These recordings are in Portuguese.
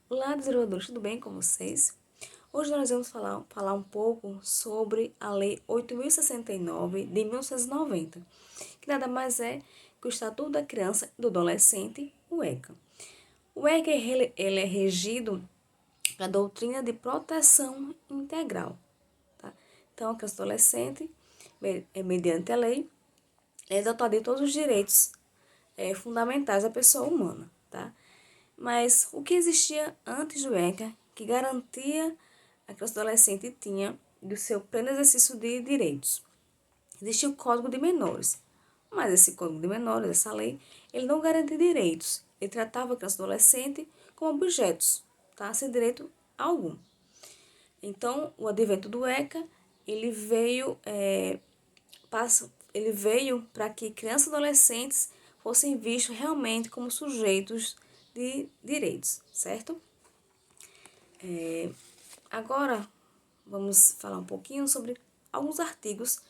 Olá, desenvolvedores, tudo bem com vocês? Hoje nós vamos falar um pouco sobre a Lei 8.069 de 1990, que nada mais é que o Estatuto da Criança e do Adolescente, o ECA. O ECA ele é regido pela doutrina de proteção integral. Tá? Então, a criança e adolescente, mediante a lei, é dotada de todos os direitos fundamentais da pessoa humana. Tá? Mas o que existia antes do ECA que garantia a criança e adolescente tinha do seu pleno exercício de direitos? Existia o Código de Menores, mas esse Código de Menores, essa lei, ele não garantia direitos. Ele tratava a criança e adolescente como objetos, tá? Sem direito algum. Então, o advento do ECA, ele veio, ele veio para que crianças e adolescentes fossem vistos realmente como sujeitos de direitos, certo? Agora, vamos falar um pouquinho sobre alguns artigos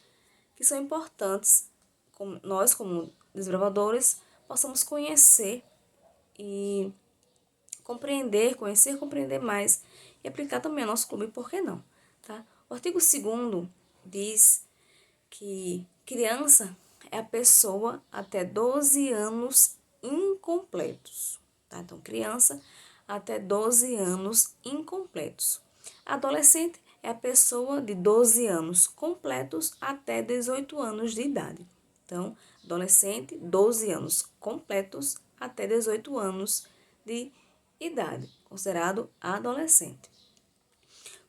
que são importantes, como nós, como desbravadores, possamos conhecer e compreender mais e aplicar também ao nosso clube, por que não? Tá? O artigo 2º diz que criança é a pessoa até 12 anos incompletos. Tá? Então, criança até 12 anos incompletos. Adolescente é a pessoa de 12 anos completos até 18 anos de idade. Então, adolescente, 12 anos completos até 18 anos de idade, considerado adolescente.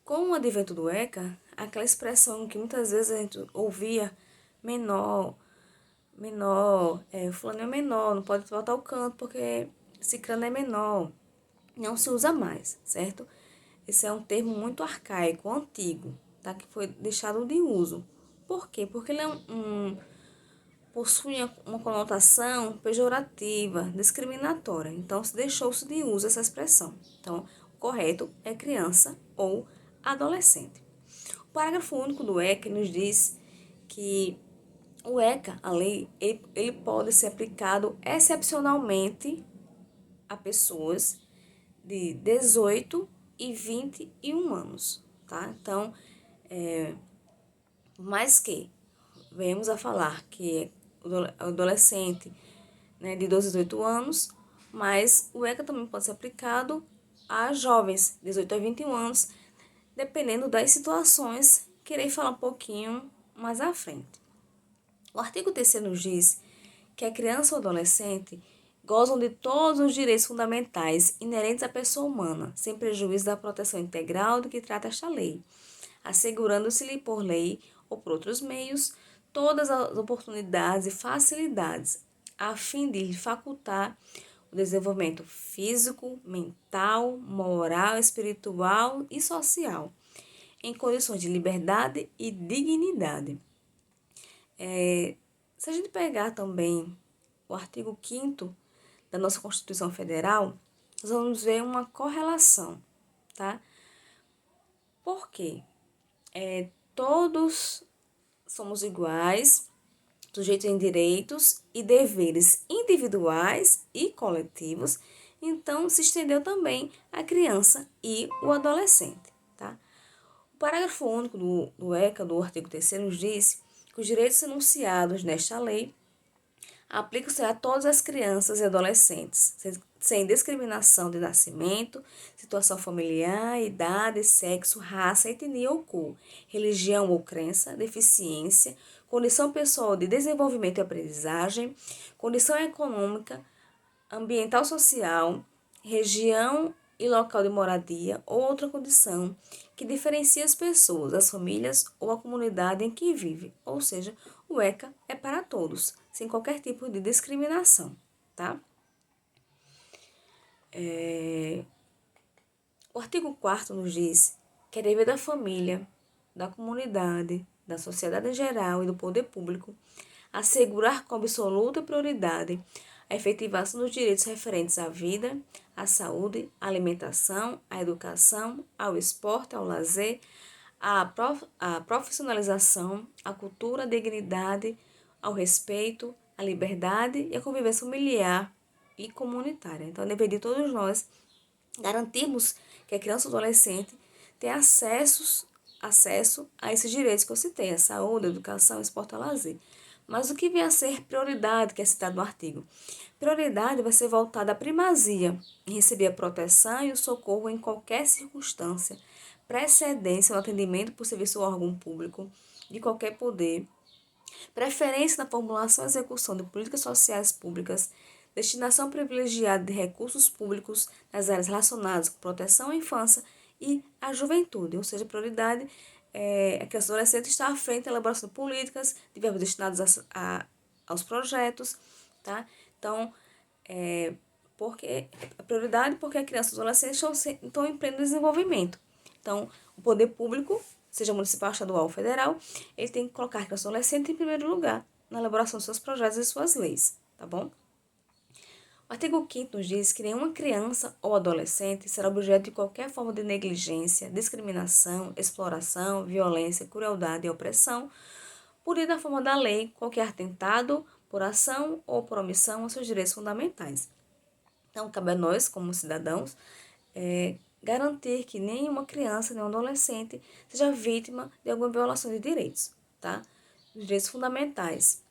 Com o advento do ECA, aquela expressão que muitas vezes a gente ouvia, fulano é menor, não pode voltar ao canto porque cicrano é menor, não se usa mais, certo? Esse é um termo muito arcaico, antigo, tá? Que foi deixado de uso. Por quê? Porque ele possui uma conotação pejorativa, discriminatória. Então, se deixou-se de uso essa expressão. Então, o correto é criança ou adolescente. O parágrafo único do ECA nos diz que o ECA, a lei, ele pode ser aplicado excepcionalmente a pessoas de 18 e 21 anos, tá? Então, mais que venhamos a falar que o adolescente, né, de 12 a 18 anos, mas o ECA também pode ser aplicado a jovens de 18 a 21 anos, dependendo das situações que irei falar um pouquinho mais à frente. O artigo 3º nos diz que a criança ou adolescente gozam de todos os direitos fundamentais inerentes à pessoa humana, sem prejuízo da proteção integral do que trata esta lei, assegurando-se-lhe por lei ou por outros meios todas as oportunidades e facilidades, a fim de lhe facultar o desenvolvimento físico, mental, moral, espiritual e social, em condições de liberdade e dignidade. Se a gente pegar também o artigo 5º da nossa Constituição Federal, nós vamos ver uma correlação, tá? Por quê? Todos somos iguais, sujeitos em direitos e deveres individuais e coletivos, então se estendeu também a criança e o adolescente, tá? O parágrafo único do ECA, do artigo 3º, nos diz que os direitos enunciados nesta lei aplicam-se a todas as crianças e adolescentes, sem discriminação de nascimento, situação familiar, idade, sexo, raça, etnia ou cor, religião ou crença, deficiência, condição pessoal de desenvolvimento e aprendizagem, condição econômica, ambiental social, região e local de moradia ou outra condição que diferencie as pessoas, as famílias ou a comunidade em que vive. Ou seja, o ECA é para todos, sem qualquer tipo de discriminação, tá? O artigo 4º nos diz que é dever da família, da comunidade, da sociedade em geral e do poder público assegurar com absoluta prioridade a efetivação dos direitos referentes à vida, à saúde, à alimentação, à educação, ao esporte, ao lazer, à profissionalização, à cultura, à dignidade, ao respeito, à liberdade e à convivência familiar e comunitária. Então, é dever de todos nós Garantirmos que a criança ou adolescente tenha acesso a esses direitos que eu citei, a saúde, a educação, esporte e lazer. Mas o que vem a ser prioridade, que é citado no artigo? Prioridade vai ser voltada à primazia, em receber a proteção e o socorro em qualquer circunstância, precedência no atendimento por serviço ou órgão público, de qualquer poder, preferência na formulação e execução de políticas sociais públicas, destinação privilegiada de recursos públicos nas áreas relacionadas com proteção à infância e à juventude, ou seja, prioridade é que os adolescentes estão à frente da elaboração de políticas, de verbos destinados aos projetos, tá? Então, porque a prioridade porque a criança e os adolescentes estão em pleno desenvolvimento. Então, o poder público, seja municipal, estadual ou federal, ele tem que colocar a criança e o adolescente em primeiro lugar na elaboração dos seus projetos e suas leis, tá bom? O artigo 5º nos diz que nenhuma criança ou adolescente será objeto de qualquer forma de negligência, discriminação, exploração, violência, crueldade e opressão, por ir da forma da lei, qualquer atentado, por ação ou por omissão aos seus direitos fundamentais. Então, cabe a nós, como cidadãos, garantir que nenhuma criança, nenhum adolescente seja vítima de alguma violação de direitos, tá? Direitos fundamentais.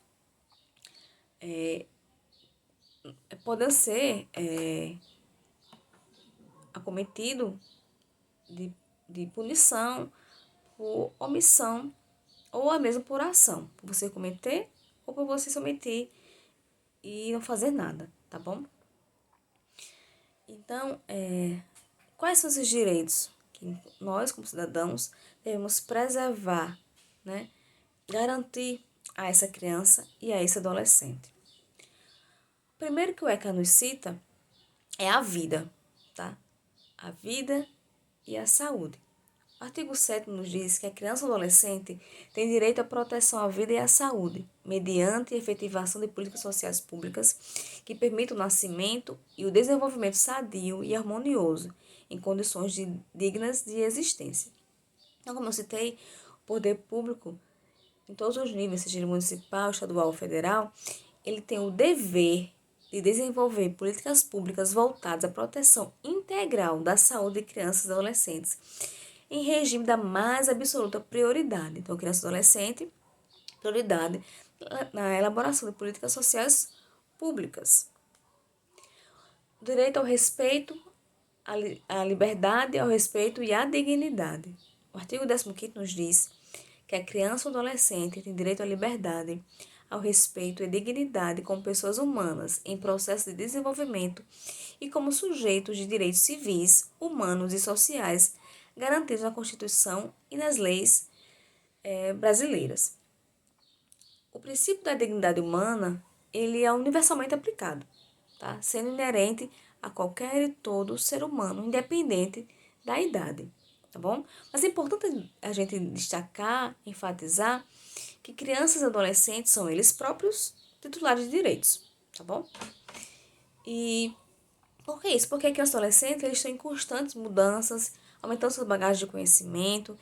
Podem ser acometido de punição por omissão ou mesmo por ação, por você cometer ou por você se omitir e não fazer nada, tá bom? Então, quais são esses direitos que nós, como cidadãos, devemos preservar, né? Garantir a essa criança e a esse adolescente? O primeiro que o ECA nos cita é a vida, tá? A vida e a saúde. O artigo 7º nos diz que a criança ou adolescente tem direito à proteção à vida e à saúde, mediante a efetivação de políticas sociais públicas que permitam o nascimento e o desenvolvimento sadio e harmonioso, em condições dignas de existência. Então, como eu citei, o poder público, em todos os níveis, seja ele municipal, estadual ou federal, ele tem o dever de desenvolver políticas públicas voltadas à proteção integral da saúde de crianças e adolescentes, em regime da mais absoluta prioridade. Então, criança e adolescente, prioridade na elaboração de políticas sociais públicas. O direito ao respeito, à liberdade, ao respeito e à dignidade. O artigo 15º nos diz que a criança ou adolescente tem direito à liberdade, ao respeito e dignidade como pessoas humanas em processo de desenvolvimento e como sujeitos de direitos civis, humanos e sociais garantidos na Constituição e nas leis brasileiras. O princípio da dignidade humana, ele é universalmente aplicado, tá? Sendo inerente a qualquer e todo ser humano, independente da idade, tá bom? Mas é importante a gente destacar, enfatizar, que crianças e adolescentes são eles próprios titulares de direitos, tá bom? E por que isso? Porque crianças e adolescentes eles estão em constantes mudanças, aumentando suas bagagens de conhecimento,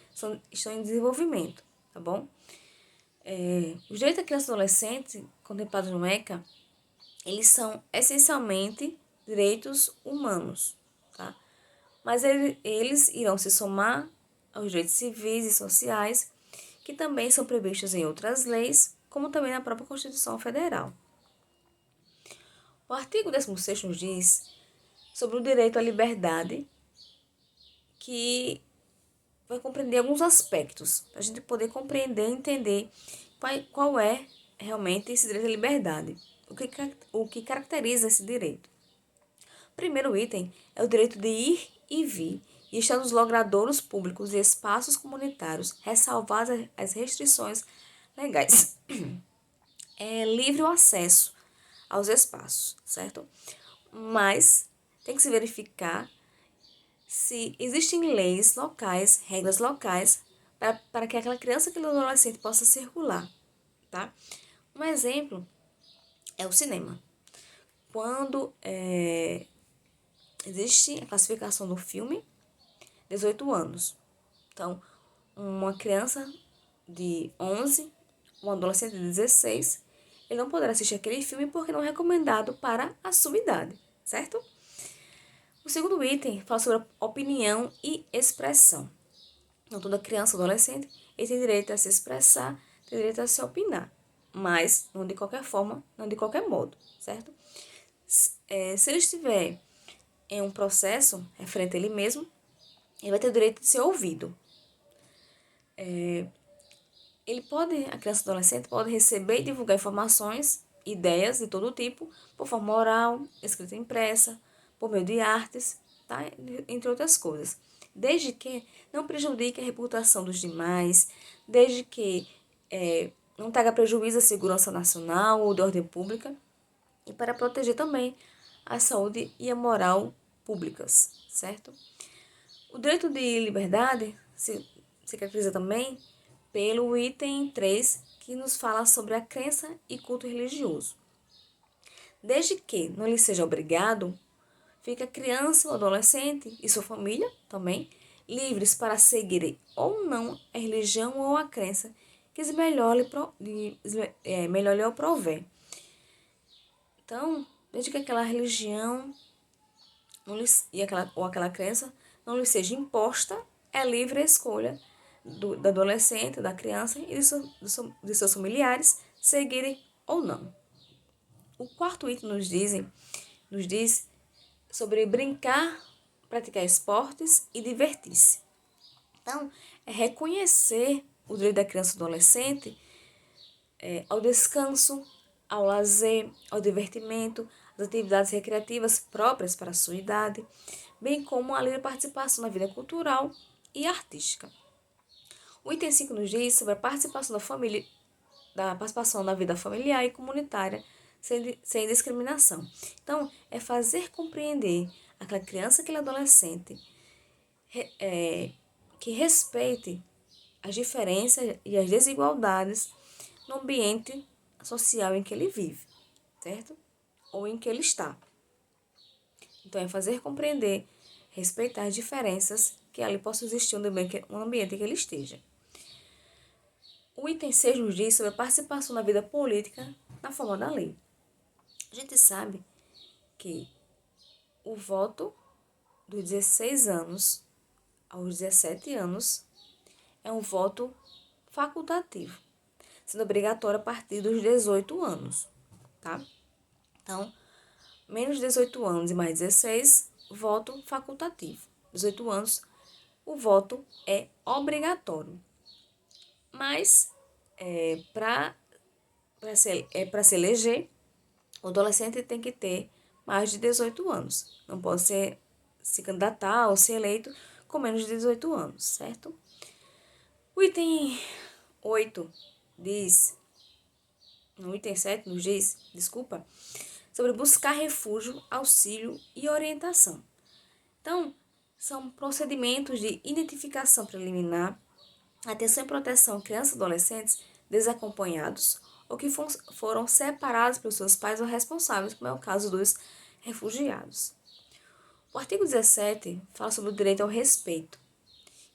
estão em desenvolvimento, tá bom? Os direitos da criança e adolescente, contemplados no ECA, eles são essencialmente direitos humanos, tá? Mas eles irão se somar aos direitos civis e sociais, que também são previstos em outras leis, como também na própria Constituição Federal. O artigo 16º nos diz sobre o direito à liberdade, que vai compreender alguns aspectos, para a gente poder compreender e entender qual é realmente esse direito à liberdade, o que caracteriza esse direito. O primeiro item é o direito de ir e vir e estar nos logradouros públicos e espaços comunitários, ressalvadas as restrições legais. É livre o acesso aos espaços, certo? Mas tem que se verificar se existem leis locais, regras locais, para que aquela criança, aquele adolescente possa circular, tá? Um exemplo é o cinema. Quando existe a classificação do filme, 18 anos. Então, uma criança de 11, um adolescente de 16, ele não poderá assistir aquele filme porque não é recomendado para a sua idade, certo? O segundo item fala sobre opinião e expressão. Então, toda criança ou adolescente ele tem direito a se expressar, tem direito a se opinar, mas não de qualquer forma, não de qualquer modo, certo? Se ele estiver em um processo referente a ele mesmo, ele vai ter o direito de ser ouvido. A criança ou adolescente pode receber e divulgar informações, ideias de todo tipo, por forma oral, escrita impressa, por meio de artes, tá? Entre outras coisas. Desde que não prejudique a reputação dos demais, desde que não traga prejuízo à segurança nacional ou de ordem pública, e para proteger também a saúde e a moral públicas, certo? O direito de liberdade se caracteriza também pelo item 3, que nos fala sobre a crença e culto religioso. Desde que não lhe seja obrigado, fica a criança ou adolescente e sua família também livres para seguirem ou não a religião ou a crença que melhor lhe prover. Então, desde que aquela religião ou aquela crença não lhe seja imposta, é livre a escolha do adolescente, da criança e de seus familiares seguirem ou não. O quarto item nos diz sobre brincar, praticar esportes e divertir-se. Então, é reconhecer o direito da criança e do adolescente ao descanso, ao lazer, ao divertimento, às atividades recreativas próprias para a sua idade, bem como a livre participação na vida cultural e artística. O item 5 nos diz sobre a participação da participação na vida familiar e comunitária sem discriminação. Então, é fazer compreender aquela criança, aquele adolescente, que respeite as diferenças e as desigualdades no ambiente social em que ele vive, certo? Ou em que ele está. Então, é fazer compreender, respeitar as diferenças que ali possam existir no ambiente em que ele esteja. O item 6 nos diz sobre a participação na vida política na forma da lei. A gente sabe que o voto dos 16 anos aos 17 anos é um voto facultativo, sendo obrigatório a partir dos 18 anos, tá? Então, menos de 18 anos e mais 16, voto facultativo. 18 anos, o voto é obrigatório. Mas, para se eleger, o adolescente tem que ter mais de 18 anos. Não pode se candidatar ou ser eleito com menos de 18 anos, certo? O item 8 diz, no item 7 nos diz, sobre buscar refúgio, auxílio e orientação. Então, são procedimentos de identificação preliminar, atenção e proteção a crianças e adolescentes desacompanhados ou que foram separados pelos seus pais ou responsáveis, como é o caso dos refugiados. O artigo 17 fala sobre o direito ao respeito,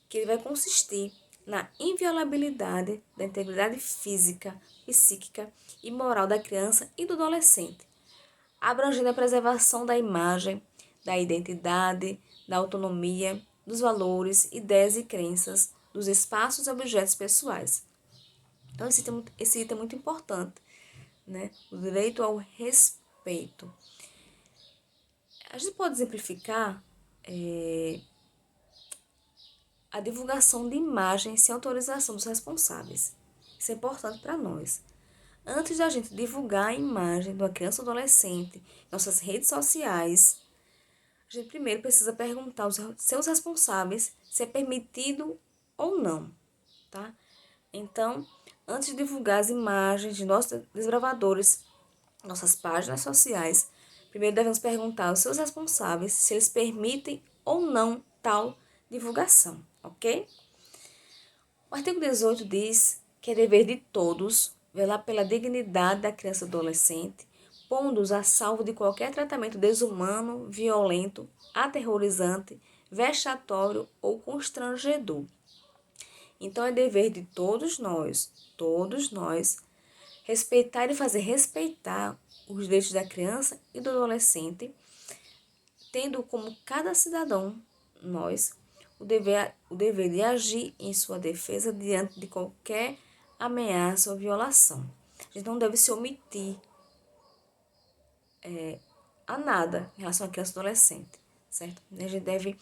que ele vai consistir na inviolabilidade da integridade física, psíquica e moral da criança e do adolescente, abrangendo a preservação da imagem, da identidade, da autonomia, dos valores, ideias e crenças, dos espaços e objetos pessoais. Então, esse item é muito importante, né? O direito ao respeito. A gente pode exemplificar a divulgação de imagens sem autorização dos responsáveis. Isso é importante para nós. Antes da gente divulgar a imagem de uma criança ou adolescente em nossas redes sociais, a gente primeiro precisa perguntar aos seus responsáveis se é permitido ou não, tá? Então, antes de divulgar as imagens de nossos desbravadores, nossas páginas sociais, primeiro devemos perguntar aos seus responsáveis se eles permitem ou não tal divulgação, ok? O artigo 18 diz que é dever de todos velar pela dignidade da criança e adolescente, pondo-os a salvo de qualquer tratamento desumano, violento, aterrorizante, vexatório ou constrangedor. Então, é dever de todos nós, respeitar e fazer respeitar os direitos da criança e do adolescente, tendo como cada cidadão, nós, o dever de agir em sua defesa diante de qualquer ameaça ou violação. A gente não deve se omitir a nada em relação à criança e adolescente, certo? A gente deve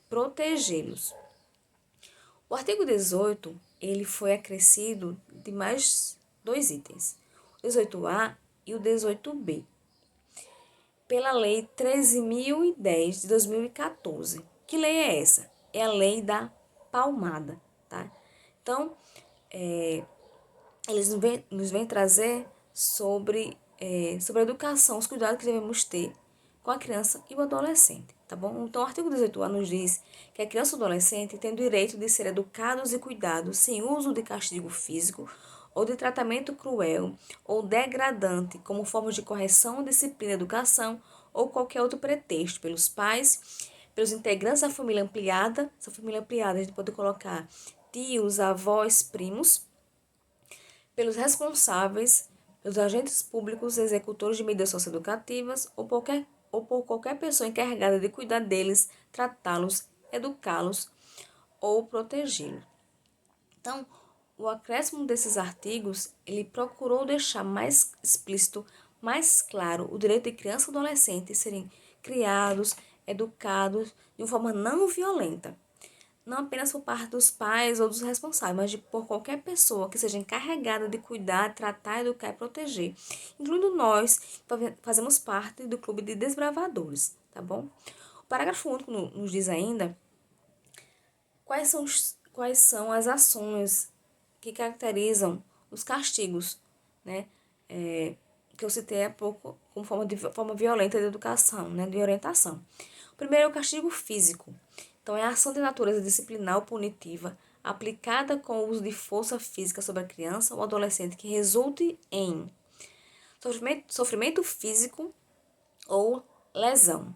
protegê-los. O artigo 18, ele foi acrescido de mais 2 itens, o 18A e o 18B, pela Lei 13.010 de 2014. Que lei é essa? É a Lei da Palmada, tá? Então, eles nos vêm trazer sobre a educação, os cuidados que devemos ter com a criança e o adolescente, tá bom? Então, o artigo 18A nos diz que a criança e o adolescente têm o direito de ser educados e cuidados sem uso de castigo físico ou de tratamento cruel ou degradante como forma de correção, disciplina, educação ou qualquer outro pretexto pelos pais, pelos integrantes da família ampliada. Essa família ampliada a gente pode colocar tios, avós, primos, pelos responsáveis, pelos agentes públicos, executores de medidas socioeducativas ou por qualquer pessoa encarregada de cuidar deles, tratá-los, educá-los ou protegê-los. Então, o acréscimo desses artigos, ele procurou deixar mais explícito, mais claro o direito de criança e adolescente serem criados, educados de uma forma não violenta, não apenas por parte dos pais ou dos responsáveis, mas por qualquer pessoa que seja encarregada de cuidar, tratar, educar e proteger, incluindo nós, que fazemos parte do clube de desbravadores, tá bom? O parágrafo único nos diz ainda quais são as ações que caracterizam os castigos, né? Que eu citei há pouco como forma violenta de educação, né? De orientação. O primeiro é o castigo físico. Então, é a ação de natureza disciplinar ou punitiva aplicada com o uso de força física sobre a criança ou adolescente que resulte em sofrimento físico ou lesão.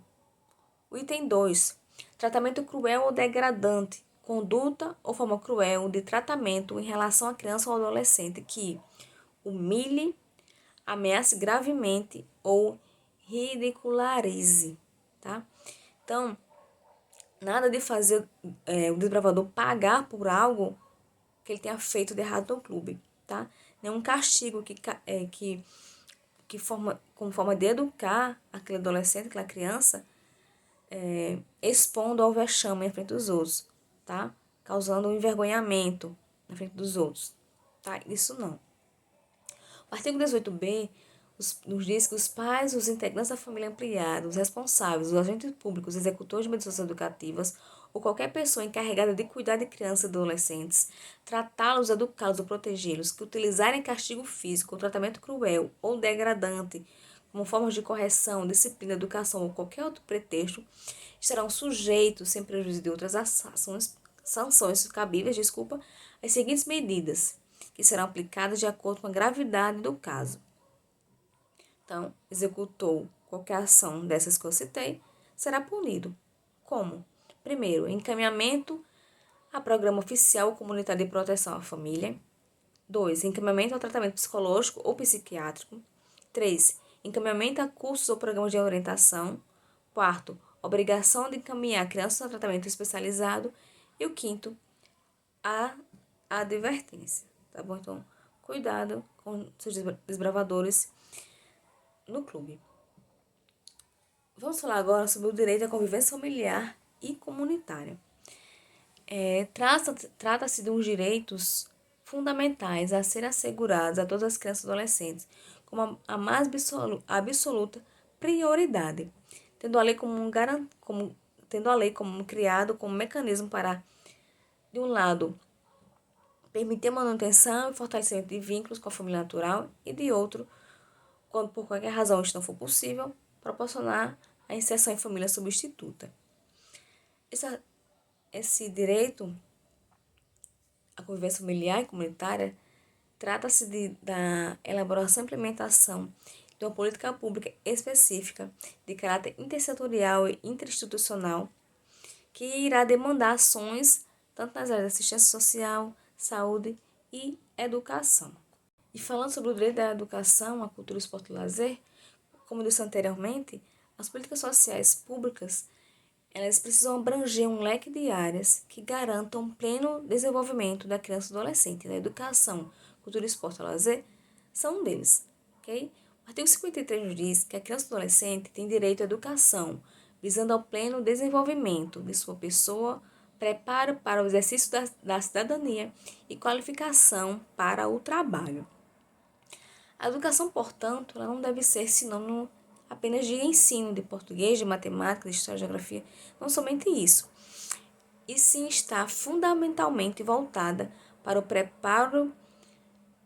O item 2. Tratamento cruel ou degradante. Conduta ou forma cruel de tratamento em relação à criança ou adolescente que humilhe, ameace gravemente ou ridicularize, tá? Então, nada de fazer o desbravador pagar por algo que ele tenha feito de errado no clube, tá? Nenhum castigo como forma de educar aquele adolescente, aquela criança, expondo ao vexame em frente dos outros, tá? Causando um envergonhamento na frente dos outros, tá? Isso não. O artigo 18b nos diz que os pais, os integrantes da família ampliada, os responsáveis, os agentes públicos, executores de medidas educativas ou qualquer pessoa encarregada de cuidar de crianças e adolescentes, tratá-los, educá-los ou protegê-los, que utilizarem castigo físico, ou tratamento cruel ou degradante como formas de correção, disciplina, educação ou qualquer outro pretexto, estarão sujeitos, sem prejuízo de outras sanções cabíveis, às seguintes medidas, que serão aplicadas de acordo com a gravidade do caso. Então, executou qualquer ação dessas que eu citei, será punido. Como? Primeiro, encaminhamento a programa oficial ou comunitário de proteção à família. 2. Encaminhamento ao tratamento psicológico ou psiquiátrico. 3. Encaminhamento a cursos ou programas de orientação. 4. Obrigação de encaminhar crianças a tratamento especializado. E o 5º, a advertência. Tá bom? Então, cuidado com seus desbravadores no clube. Vamos falar agora sobre o direito à convivência familiar e comunitária. Trata-se de uns direitos fundamentais a serem assegurados a todas as crianças e adolescentes, como a mais absoluta prioridade, tendo a lei como criado como mecanismo para, de um lado, permitir a manutenção e fortalecimento de vínculos com a família natural e, de outro, quando por qualquer razão isto não for possível, proporcionar a inserção em família substituta. Esse direito à convivência familiar e comunitária trata-se da elaboração e implementação de uma política pública específica de caráter intersetorial e interinstitucional que irá demandar ações tanto nas áreas de assistência social, saúde e educação. E falando sobre o direito à educação, à cultura, esporte e lazer, como disse anteriormente, as políticas sociais públicas, elas precisam abranger um leque de áreas que garantam pleno desenvolvimento da criança e do adolescente. A educação, cultura, esporte e lazer são um deles, ok? O artigo 53 nos diz que a criança e o adolescente tem direito à educação, visando ao pleno desenvolvimento de sua pessoa, preparo para o exercício da cidadania e qualificação para o trabalho. A educação, portanto, ela não deve ser sinônimo apenas de ensino de português, de matemática, de história, de geografia, não somente isso, e sim está fundamentalmente voltada para o preparo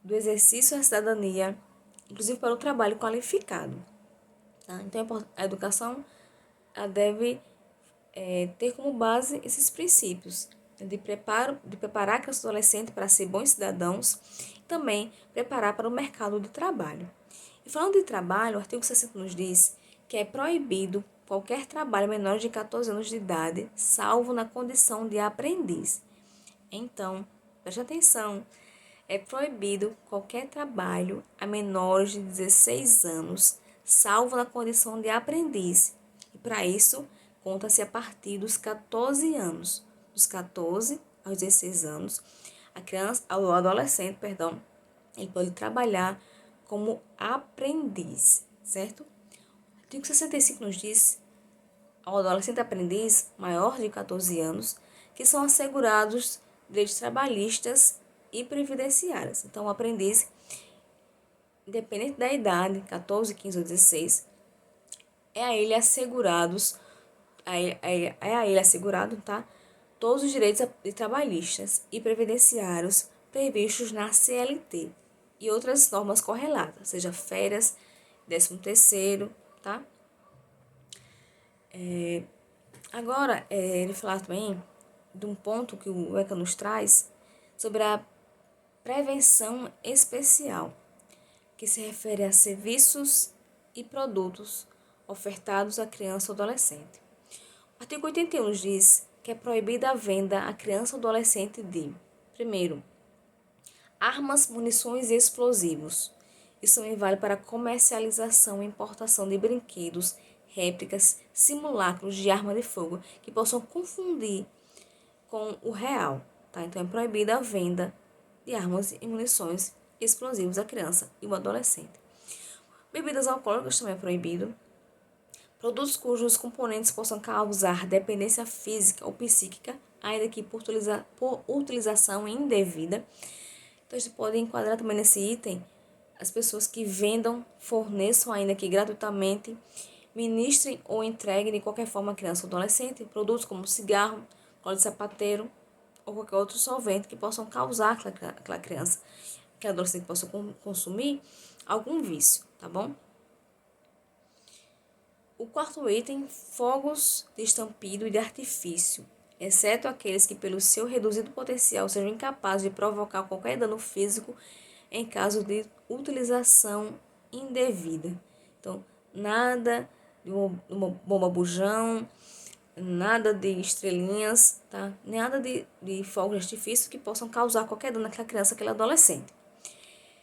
do exercício da cidadania, inclusive para o trabalho qualificado. Tá? Então, a educação ela deve ter como base esses princípios de preparar a criança e adolescente para ser bons cidadãos e também preparar para o mercado de trabalho. E falando de trabalho, o artigo 60 nos diz que é proibido qualquer trabalho menor de 14 anos de idade, salvo na condição de aprendiz. Então, preste atenção, é proibido qualquer trabalho a menores de 16 anos, salvo na condição de aprendiz. E para isso, conta-se a partir dos 14 anos. Dos 14 aos 16 anos, a criança, o adolescente, perdão, ele pode trabalhar como aprendiz, certo? O artigo 65 nos diz ao adolescente aprendiz maior de 14 anos que são assegurados direitos trabalhistas e previdenciários. Então, o aprendiz, independente da idade, 14, 15 ou 16, é a ele assegurados, tá? Todos os direitos trabalhistas e previdenciários previstos na CLT e outras normas correlatas, seja férias, 13º, tá? Agora, ele falar também de um ponto que o ECA nos traz sobre a prevenção especial, que se refere a serviços e produtos ofertados à criança ou adolescente. O artigo 81 nos diz que é proibida a venda à criança ou adolescente de, primeiro, armas, munições e explosivos. Isso também vale para comercialização e importação de brinquedos, réplicas, simulacros de arma de fogo que possam confundir com o real. Tá? Então, é proibida a venda de armas e munições explosivos à criança e ao adolescente. Bebidas alcoólicas também é proibido. Produtos cujos componentes possam causar dependência física ou psíquica, ainda que por utilização indevida. Então, a gente pode enquadrar também nesse item as pessoas que vendam, forneçam, ainda que gratuitamente, ministrem ou entreguem de qualquer forma à criança ou adolescente produtos como cigarro, cola de sapateiro ou qualquer outro solvente que possam causar aquela criança, que a adolescente possa consumir algum vício, tá bom? O quarto item, fogos de estampido e de artifício, exceto aqueles que pelo seu reduzido potencial sejam incapazes de provocar qualquer dano físico em caso de utilização indevida. Então, nada de uma bomba bujão, nada de estrelinhas, tá? Nada de fogos de artifício que possam causar qualquer dano naquela criança, aquele adolescente.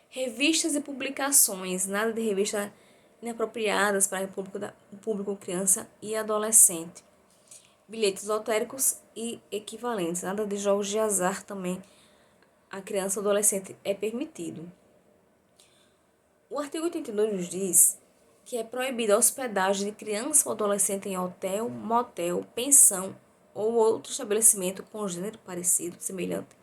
Revistas e publicações, nada de revistas inapropriadas para o público criança e adolescente. Bilhetes lotéricos e equivalentes, nada de jogos de azar também a criança ou adolescente é permitido. O artigo 82 nos diz que é proibida a hospedagem de criança ou adolescente em hotel, motel, pensão ou outro estabelecimento com gênero parecido, semelhante,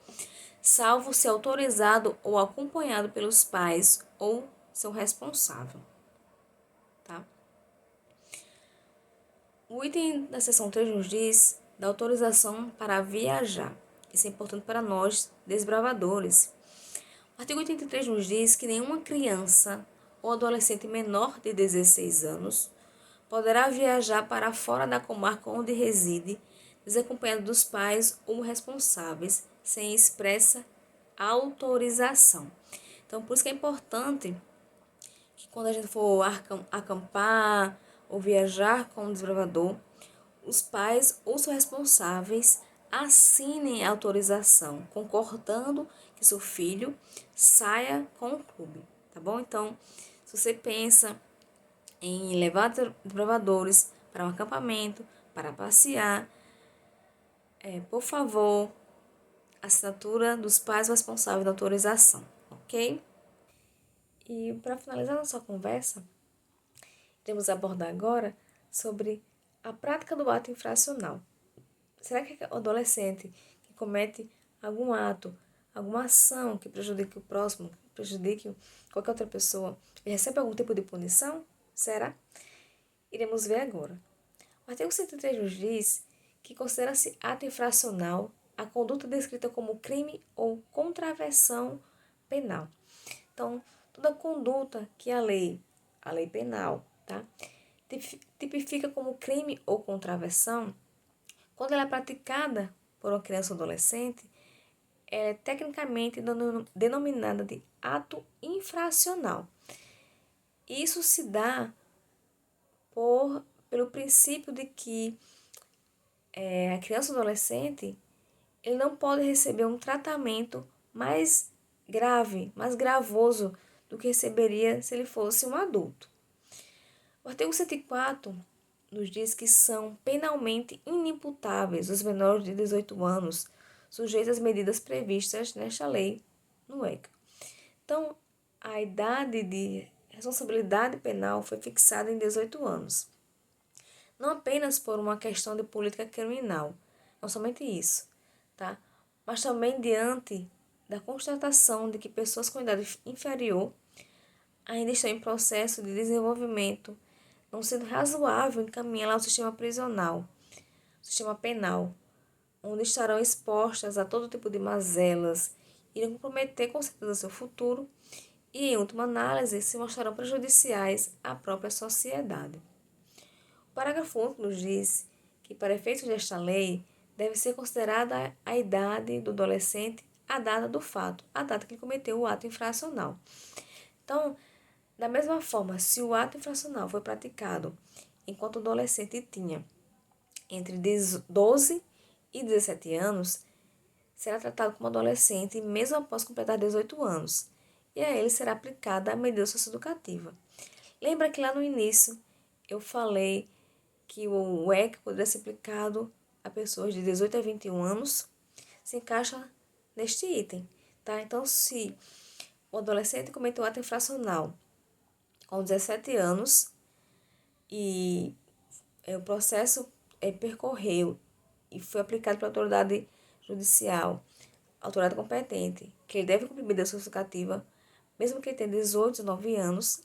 salvo se autorizado ou acompanhado pelos pais ou seu responsável. Tá? O item da seção 3 nos diz da autorização para viajar. Isso é importante para nós, desbravadores. O artigo 83 nos diz que nenhuma criança ou adolescente menor de 16 anos poderá viajar para fora da comarca onde reside, desacompanhado dos pais ou responsáveis, sem expressa autorização. Então, por isso que é importante que quando a gente for acampar ou viajar com um desbravador, os pais ou seus responsáveis assinem a autorização, concordando que seu filho saia com o clube, tá bom? Então, se você pensa em levar provadores para um acampamento, para passear. Por favor, assinatura dos pais responsáveis da autorização, ok? E para finalizar nossa conversa, iremos abordar agora sobre a prática do ato infracional. Será que o adolescente que comete algum ato, alguma ação que prejudique o próximo, prejudique qualquer outra pessoa, ele recebe algum tipo de punição? Será? Iremos ver agora. O artigo 103 nos diz que considera-se ato infracional a conduta descrita como crime ou contravenção penal. Então, toda conduta que a lei penal, tá, tipifica como crime ou contravenção, quando ela é praticada por uma criança ou adolescente, é tecnicamente denominada de ato infracional. Isso se dá pelo princípio de que a criança ou adolescente ele não pode receber um tratamento mais grave, mais gravoso do que receberia se ele fosse um adulto. O artigo 104 nos diz que são penalmente inimputáveis os menores de 18 anos, sujeitos às medidas previstas nesta lei no ECA. Então, a idade de responsabilidade penal foi fixada em 18 anos. Não apenas por uma questão de política criminal, não somente isso, tá? Mas também diante da constatação de que pessoas com idade inferior ainda estão em processo de desenvolvimento, não sendo razoável encaminhá-la ao sistema prisional, sistema penal, onde estarão expostas a todo tipo de mazelas, irão comprometer com certeza seu futuro e, em última análise, se mostrarão prejudiciais à própria sociedade. O parágrafo único nos diz que, para efeitos desta lei, deve ser considerada a idade do adolescente a data do fato, a data que ele cometeu o ato infracional. Então, da mesma forma, se o ato infracional foi praticado enquanto o adolescente tinha entre 12 e 17 anos, será tratado como adolescente mesmo após completar 18 anos, e a ele será aplicada a medida socioeducativa. Lembra que lá no início eu falei que o EC poderia ser aplicado a pessoas de 18 a 21 anos? Se encaixa neste item, tá? Então, se o adolescente cometeu ato infracional com 17 anos e o processo percorreu e foi aplicado pela autoridade judicial, autoridade competente, que ele deve cumprir medida socioeducativa, mesmo que ele tenha 18, 19 anos,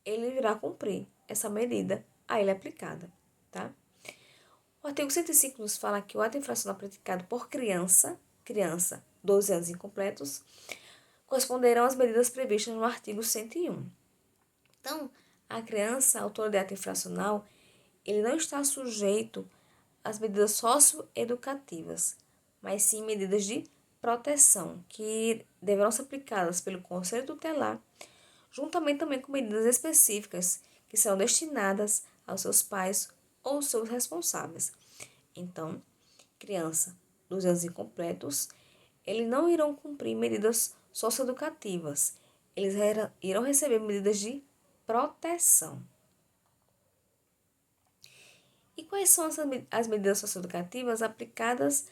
ele irá cumprir essa medida a ele aplicada, tá? O artigo 105 nos fala que o ato infracional praticado por criança, 12 anos incompletos, corresponderão às medidas previstas no artigo 101. Então, a criança, autora de ato infracional, ele não está sujeito às medidas socioeducativas, mas sim medidas de proteção, que deverão ser aplicadas pelo Conselho Tutelar, juntamente também com medidas específicas que serão destinadas aos seus pais ou seus responsáveis. Então, criança dos anos incompletos, eles não irão cumprir medidas socioeducativas, eles irão receber medidas de proteção. E quais são as medidas socioeducativas aplicadas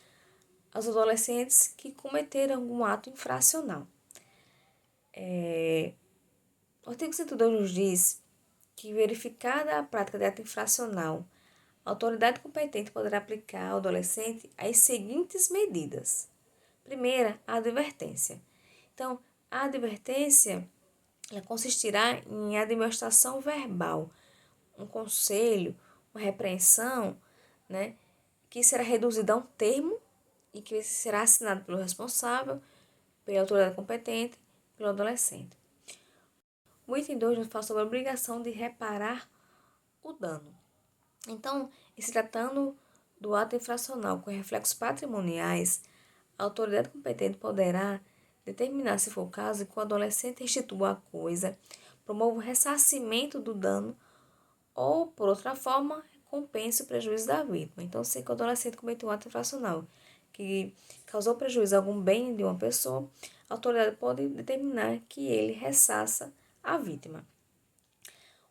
aos adolescentes que cometeram algum ato infracional? O artigo 102 nos diz que, verificada a prática de ato infracional, a autoridade competente poderá aplicar ao adolescente as seguintes medidas. Primeira, a advertência. Então, a advertência ela consistirá em admoestação verbal, um conselho, uma repreensão, né, que será reduzida a um termo e que será assinado pelo responsável, pela autoridade competente, pelo adolescente. O item 2 nos fala sobre a obrigação de reparar o dano. Então, em se tratando do ato infracional com reflexos patrimoniais, a autoridade competente poderá determinar, se for o caso, que o adolescente restitua a coisa, promova o ressarcimento do dano ou, por outra forma, compense o prejuízo da vítima. Então, se o adolescente cometeu um ato infracional que causou prejuízo a algum bem de uma pessoa, a autoridade pode determinar que ele ressarça a vítima.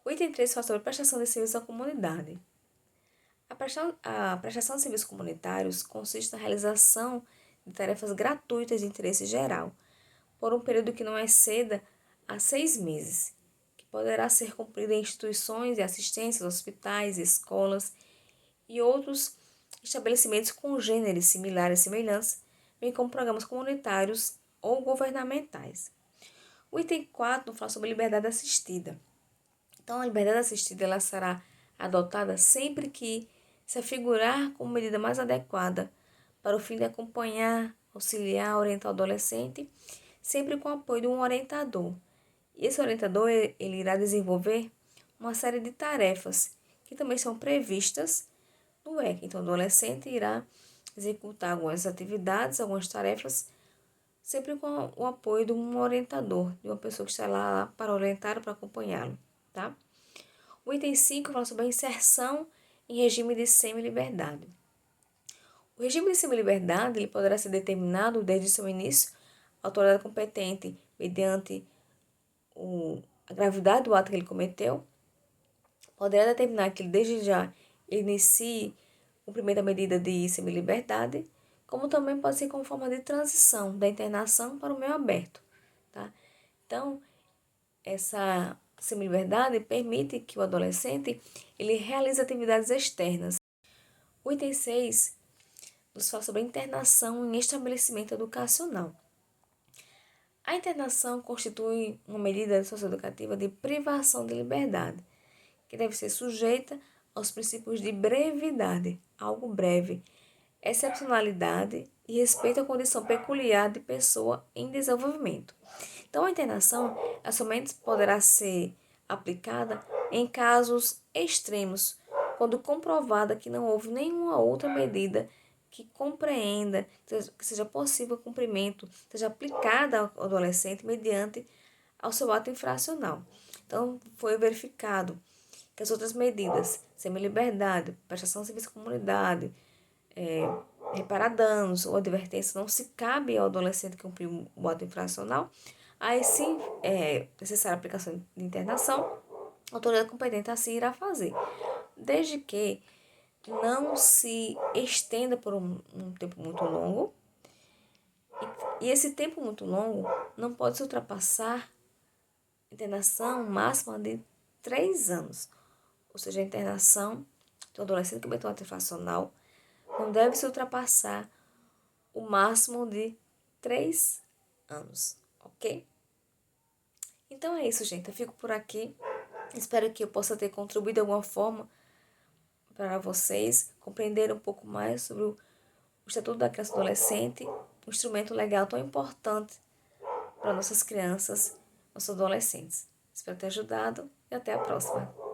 O item 3 fala sobre prestação de serviços à comunidade. A prestação de serviços comunitários consiste na realização de tarefas gratuitas de interesse geral, por um período que não exceda a 6 meses, que poderá ser cumprida em instituições de assistência, hospitais, escolas e outros estabelecimentos congêneres similares e semelhantes, bem como programas comunitários ou governamentais. O item 4 fala sobre liberdade assistida. Então, a liberdade assistida ela será adotada sempre que se afigurar como medida mais adequada para o fim de acompanhar, auxiliar, orientar o adolescente, sempre com o apoio de um orientador. E esse orientador ele irá desenvolver uma série de tarefas que também são previstas no ECA. Então, o adolescente irá executar algumas atividades, algumas tarefas, sempre com o apoio de um orientador, de uma pessoa que está lá para orientar, para acompanhá-lo, tá? O item 5 fala sobre a inserção em regime de semi-liberdade. O regime de semi-liberdade ele poderá ser determinado desde seu início, a autoridade competente, mediante a gravidade do ato que ele cometeu, poderá determinar que ele desde já inicie o cumprimento da medida de semi-liberdade, como também pode ser como forma de transição da internação para o meio aberto, tá? Então, essa semi-liberdade permite que o adolescente ele realize atividades externas. O item 6 nos fala sobre a internação em estabelecimento educacional. A internação constitui uma medida socioeducativa de privação de liberdade, que deve ser sujeita aos princípios de brevidade, algo breve, excepcionalidade e respeito à condição peculiar de pessoa em desenvolvimento. Então, a internação ela somente poderá ser aplicada em casos extremos, quando comprovada que não houve nenhuma outra medida que compreenda, que seja possível o cumprimento, seja aplicada ao adolescente mediante ao seu ato infracional. Então, foi verificado que as outras medidas, semi-liberdade, prestação de serviço à comunidade, reparar danos ou advertência, não se cabe ao adolescente cumprir o ato infracional, aí sim é necessária a aplicação de internação, a autoridade competente assim irá fazer, desde que não se estenda por um tempo muito longo, e esse tempo muito longo não pode se ultrapassar a internação máxima de 3 anos, ou seja, a internação de um adolescente que cometeu um ato infracional não deve se ultrapassar o máximo de 3 anos, ok? Então é isso, gente. Eu fico por aqui. Espero que eu possa ter contribuído de alguma forma para vocês compreenderem um pouco mais sobre o Estatuto da Criança e do Adolescente, um instrumento legal tão importante para nossas crianças, nossos adolescentes. Espero ter ajudado e até a próxima.